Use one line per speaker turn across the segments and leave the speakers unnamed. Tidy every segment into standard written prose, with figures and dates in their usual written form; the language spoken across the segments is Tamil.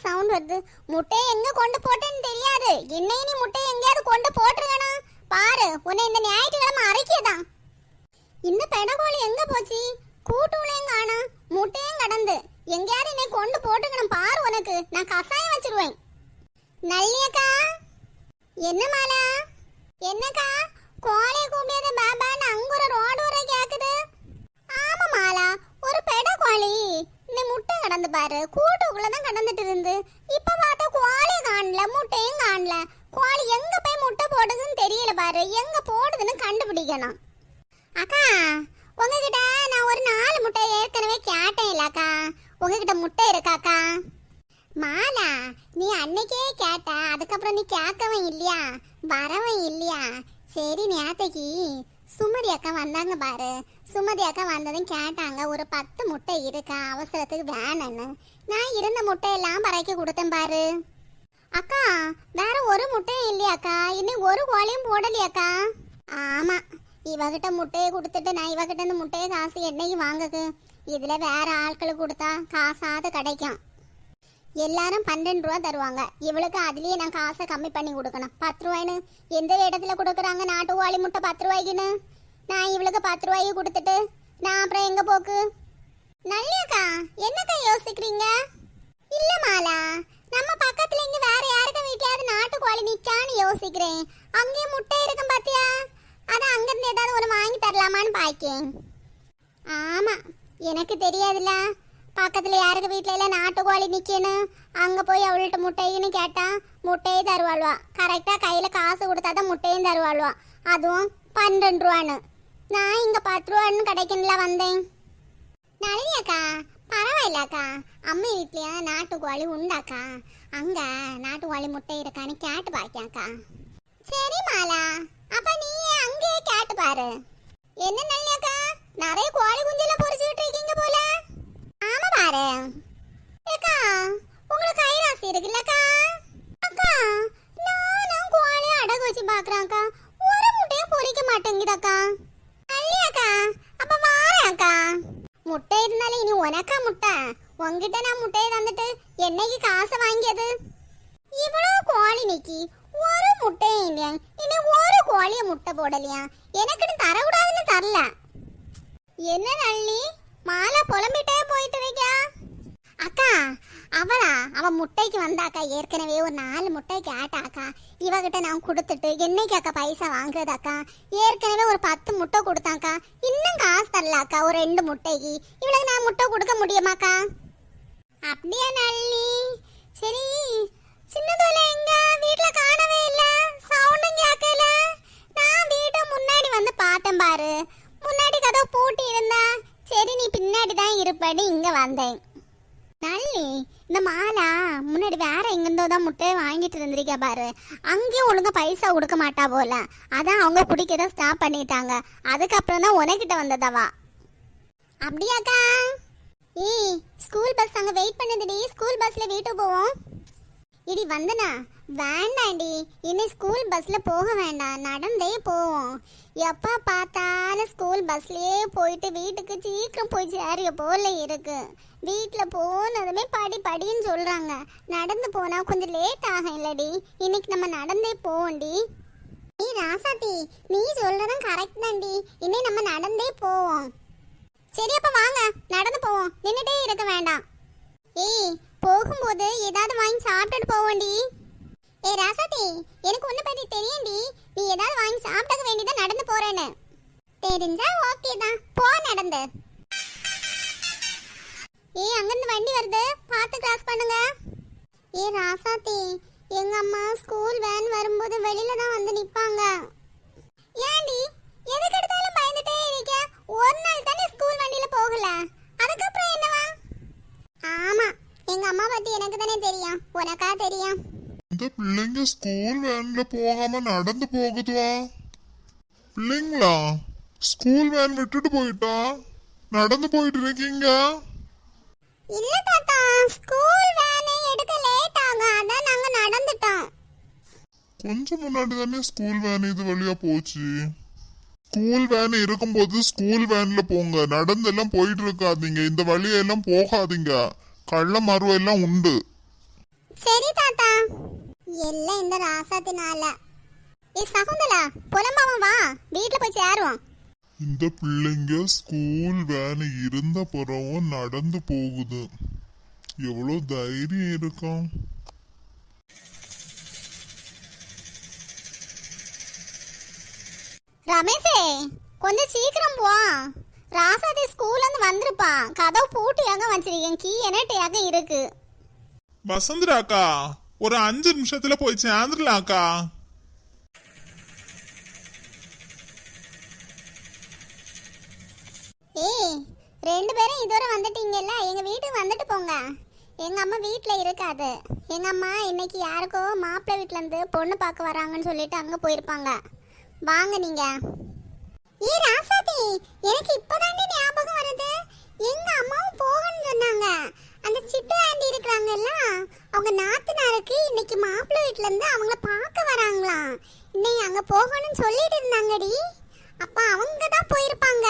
சவுண்ட் வருது. முட்டையை எங்க கொண்டு போட்டேன்னு தெரியாது. என்னையும் நீ முட்டையை எங்கேயாவது கொண்டு போட்டுருக்கணும் பாரு. உன்னை இந்த ஞாயிற்றுக்கிழமை அரைக்கதான். இந்த பெடகோழி எங்க போச்சு? கூட்டுலையும் காணும், முட்டையும் கடந்து எங்கேயாவது என்னை கொண்டு போட்டுக்கணும் பாரு. உனக்கு நான் கசாயம் வச்சிருவேன். நல்லியக்கா. என்ன மாலா? என்னக்கா? கோழியை கூப்பியது பாபான்னு அங்க ஒரு ரோடு வரை கேக்குது. ஆமா மாலா, ஒரு பெடகோழி இந்த முட்டை கடந்து பாரு. கூட்டுக்குள்ளதான் கடந்துட்டு இருந்து இப்ப பார்த்தா கோழியை காணல, முட்டையும் காணல. கோழி எங்க போய் முட்டை போடுதுன்னு தெரியல பாரு. எங்க போடுதுன்னு கண்டுபிடிக்கணும். அக்கா, உங்ககிட்ட நான் ஒரு 4 முட்டை ஏற்கனவே கேட்டேன் இல்லக்கா. உங்ககிட்ட முட்டை இருக்காக்கா? மாலா, நீ அன்னைக்கே கேட்ட, அதுக்கப்புறம் நீ கேட்கவும் இல்லையா, வரவும் இல்லையா? சரி, நேத்தைக்கு சுமதி அக்கா வந்தாங்க பாரு. சுமதி அக்கா வந்ததும் கேட்டாங்க, ஒரு 10 முட்டை இருக்கா, அவசரத்துக்கு வேணும்னு. நான் இருந்த முட்டையெல்லாம் பறக்கி கொடுத்தேன் பாரு. அக்கா, வேற ஒரு முட்டையும் இல்லையாக்கா? இன்னும் ஒரு கோழியும் போடலையாக்கா? ஆமா, இவகிட்ட முட்டையை கொடுத்துட்டு நான் இவகிட்ட இந்த முட்டையை காசு என்னைக்கு வாங்குது. இதுல வேற ஆட்களுக்கு கொடுத்தா காசாவது கிடைக்கும். எல்லாரும் 12 ரூபா தருவாங்க. இவளுக்கு அதுலயே நான் காசை கம்மி பண்ணி கொடுக்கணும். 10 ரூபாய்னு எந்த இடத்துல கொடுக்குறாங்க நாட்டு கோழி முட்டை 10 ரூபாய்க்குன்னு? நான் இவளுக்கு 10 ரூபாய்க்கு கொடுத்துட்டு நான் அப்புறம் எங்க போக்கு? நல்லியக்கா, என்னக்கா யோசிக்கிறீங்க? இல்ல மாலா, நம்ம பக்கத்துல இங்க வேற யாருக்கும் வீட்லயாவது நாட்டு கோழி நிக்கான்னு யோசிக்கிறேன். அங்கேயும் முட்டை இருக்கும் பாத்தியா? அதான் அங்கிருந்து ஏதாவது ஒரு வாங்கி தரலாமான்னு பாக்கேன். ஆமா, எனக்கு தெரியாதுல்ல. பக்கத்துல யாருக்கு வீட்டுல எல்லாம் நாட்டு கோழி நிக்கணும், அங்க போய் அவள்கிட்ட முட்டைன்னு கேட்டா முட்டையே தருவாள்வா. கரெக்டா கையில காசு கொடுத்தாதான் முட்டையும் தருவாள்வா. அதுவும் 12 ரூபான்னு. நான் இங்க 10 ரூபான்னு கிடைக்கணும்ல வந்தேன். நளினியாக்கா, பரவாயில்லக்கா. அம்மா வீட்லயா நாட்டு கோழி உண்டாக்கா? அங்க நாட்டு கோழி முட்டை இருக்கான்னு கேட்டு பாக்காக்கா. சரி மாலா, அப்ப நீ அங்கேயே கேட்டு பாரு. என்ன நளினியாக்கா, நிறைய கோழி குஞ்செல்லாம் பொறிச்சுட்டு இருக்கீங்க போல. ஆமா பாரு. ஏக்கா, உங்களுக்கு கைராசி இருக்குல்லக்கா? அக்கா, நானும் கோழி அடகு வச்சு பாக்குறாக்கா, ஒரு முட்டையும் பொறிக்க மாட்டேங்குதாக்கா. அல்லையாக்கா, அப்ப வாரேன்க்கா. முட்டை இருந்தாலும் இனி உனக்கா முட்டை? உங்ககிட்ட நான் முட்டையை தந்துட்டு என்னைக்கு காசை வாங்கியது? இவ்வளவு கோழி நிக்கி ஒரு முட்டையும் இல்லையா? இனி ஒரு கோழிய முட்டை போடலையா? எனக்குன்னு தரக்கூடாதுன்னு தரல. என்ன நல்லி, மாலா புலம்பிட்டே போயிட்டு இருக்கியா? அக்கா, அவ முட்டைக்கு வந்தாக்கா. ஏற்கனவே ஒரு 4 முட்டை கேட்டாக்கா. இவகிட்ட நான் கொடுத்துட்டு என்னைக்கு அக்கா பைசா வாங்குறதாக்கா? ஏற்கனவே ஒரு 10 முட்டை கொடுத்தாக்கா. இன்னும் காசு தரலாக்கா ஒரு 2 முட்டைக்கு. இவளுக்கு நான் முட்டை கொடுக்க முடியுமாக்கா? அப்படியா நல்லி? சரி, சின்னதோல எங்க? வீட்டுல காணவே இல்ல, சவுண்டும் கேட்கல. நான் வீட்டு முன்னாடி வந்து பார்த்தேன் பாரு. முன்னாடி கதவு பூட்டி இருந்தா. சரி, நீ பின்னாடி தான் இருப்படி இங்க வந்தேன். நல்லி, இந்த மாலா முன்னாடி வேற எங்கிருந்தோ தான் முட்டையை வாங்கிட்டு இருந்திருக்கா பாரு. அங்கேயும் ஒழுங்கா பைசா கொடுக்க மாட்டா போல. அதான் அவங்க குடிக்கதான் ஸ்டாப் பண்ணிட்டாங்க. அதுக்கப்புறம் தான் உனக்கிட்ட வந்ததவா. அப்படியாக்கா? ஸ்கூல் பஸ் அங்க வெயிட் பண்ணுதுடி. ஸ்கூல் பஸ்ல வீட்டுக்கு போவோம். இடி வந்தனா? வேண்டாண்டி, இனி ஸ்கூல் பஸ்ல போக வேண்டாம், நடந்தே போவோம். எப்ப பார்த்தாலும் ஸ்கூல் பஸ்லயே போயிட்டு வீட்டுக்கு சீக்கிரம் போய் சேரிய போல இருக்கு. வீட்டுல போனதுமே படின்னு சொல்றாங்க. நடந்து போனா கொஞ்சம் லேட் ஆகும் இல்லடி? இன்னைக்கு நம்ம நடந்தே போவோண்டி. நீ ராசாத்தி, நீ சொல்றதும் கரெக்ட் தான்டி. இனி நம்ம நடந்தே போவோம். சரி, அப்ப வாங்க நடந்து போவோம், நின்னுட்டே இருக்க வேண்டாம். போகும்போது ஏதாவது வாங்கி சாப்பிட்டுட்டு போவோண்டி. ராசாத்தி, எனக்கு ஒண்ணு பத்தி தெரியும்டி. நீ ஏதாவது வாங்கி சாப்பிட வேண்டியதான் நடந்து போறேன்னு. தெரிஞ்சா ஓகே தான், போ நடந்து. அங்கிருந்து வண்டி வருது, பார்த்து கிராஸ் பண்ணுங்க. ராசாத்தி, எங்க அம்மா ஸ்கூல் வேன் வரும்போது வெளியில தான் வந்து நிப்பாங்க. ஏண்டி எதுக்கு எடுத்தாலும் பயந்துட்டே இருக்க? ஒரு நாள் தானே ஸ்கூல் வண்டியில போகல, அதுக்கப்புறம் என்னவா? ஆமா, எங்க அம்மா பத்தி எனக்கு தானே தெரியும், உனக்கா தெரியும்?
இந்த பிள்ளைங்க ஸ்கூல் வேன்ல போகாம நடந்து போகுதுவா? பிள்ளைங்களா, ஸ்கூல் வேன் விட்டுட்டு போயிட்டா நடந்து போயிட்டு இருக்கீங்க?
இல்ல தாத்தா, ஸ்கூல் வேன் எடுக்க லேட் ஆகும், அதான் நாங்க நடந்துட்டோம்.
கொஞ்சம் முன்னாடி தானே ஸ்கூல் வேன் இது வழியா போச்சு. ஸ்கூல் வேன் இருக்கும்போது ஸ்கூல் வேன்ல போங்க, நடந்து எல்லாம் போயிட்டு இருக்காதீங்க. இந்த வழியெல்லாம் போகாதீங்க, கள்ள மருவெல்லாம் உண்டு.
சரி தாத்தா. எல்லாம் இந்த ராசாத்தினால. சகுந்தலா புலம்பாம வா, வீட்டுல போய் சேருவோம்.
இந்த பிள்ளைங்க ஸ்கூல் வேன் இருந்த பிறவும் நடந்து போகுது. எவ்வளவு தைரியம் இருக்கும்.
ரமேஷே கொஞ்சம் சீக்கிரம் போ. ராசாதி ஸ்கூல்ல இருந்து வந்திருப்பா. கதவு பூட்டியாக வச்சிருக்கேன். கீ என்னட்டையாக இருக்கு.
வசந்தராக்கா ஒரு 5 நிமிஷத்துல போய் சேர்ந்துடலாக்கா.
ஏய் 2 பேரும் இதோட வந்துட்டீங்கல்ல, எங்க வீட்டுக்கு வந்துட்டு போங்க. எங்க அம்மா வீட்ல இருக்காது. எங்க அம்மா இன்னைக்கு யாருக்கோ மாப்பிள்ளை வீட்ல இருந்து பொண்ணு பார்க்க வராங்கன்னு சொல்லிட்டு அங்க போயிருப்பாங்க. வாங்க நீங்க. ராசாதி எனக்கு இப்பதாண்டி ஞாபகம் வருது. எங்க அம்மாவும் போகணும்னு சொன்னாங்க. அந்த சிட்டு ஆண்டி இருக்கிறாங்கல்ல, அவங்க நாத்தனாருக்கு இன்னைக்கு மாப்பிள்ளை வீட்ல இருந்து அவங்கள பார்க்க வராங்களாம். இன்னைக்கு அங்க போகணும்னு சொல்லிட்டு இருந்தாங்கடி. அப்ப அவங்க தான் போயிருப்பாங்க.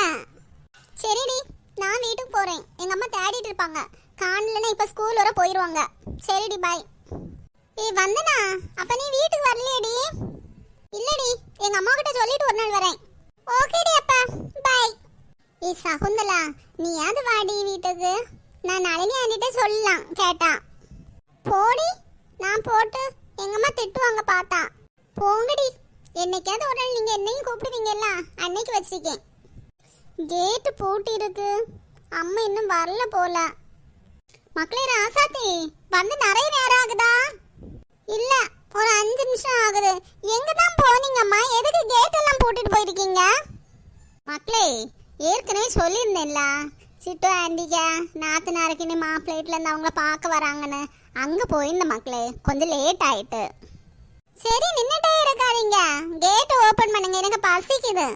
சரிடி, நான் வீட்டுக்கு போறேன். எங்க அம்மா தேடிட்டு இருப்பாங்க. காணலன்னா இப்ப ஸ்கூல் வர போயிருவாங்க. சரிடி பாய். வந்தனா அப்ப நீ வீட்டுக்கு வரலையடி? இல்லடி, எங்க அம்மா கிட்ட சொல்லிட்டு ஒரு நாள் வரேன். ஓகேடி அப்பா, பாய். சகுந்தலா நீயாவது வாடி வீட்டுக்கு. நான் நளினி ஆண்டிட்ட சொல்லலாம் கேட்டா. போடி, நான் போட்டு எங்க அம்மா திட்டுவாங்க பார்த்தா. போங்கடி, என்னைக்காவது ஒரு நாள் நீங்க என்னையும் கூப்பிடுவீங்கல்ல, அன்னைக்கு வச்சிருக்கேன். கேட்டு பூட்டி இருக்கு. அம்மா இன்னும் வரல போல. மக்களே ராசாத்தி வந்து நிறைய நேரம் ஆகுதா? இல்ல, ஒரு 5 நிமிஷம் ஆகுது. எங்க தான் போனீங்கம்மா? எதுக்கு கேட் எல்லாம் பூட்டிட்டு போயிருக்கீங்க? மக்களே ஏற்கனவே சொல்லியிருந்தேன்ல, சிட்டு ஆண்டிக்க நாத்தனாருக்கு நீ மாப்பிள்ளைட்ல இருந்து அவங்கள பார்க்க வராங்கன்னு. அங்க போயிருந்த மக்களே, கொஞ்சம் லேட் ஆயிட்டு. சரி நின்னுட்டே இருக்காதீங்க, கேட் ஓபன் பண்ணுங்க, எனக்கு பசிக்குது.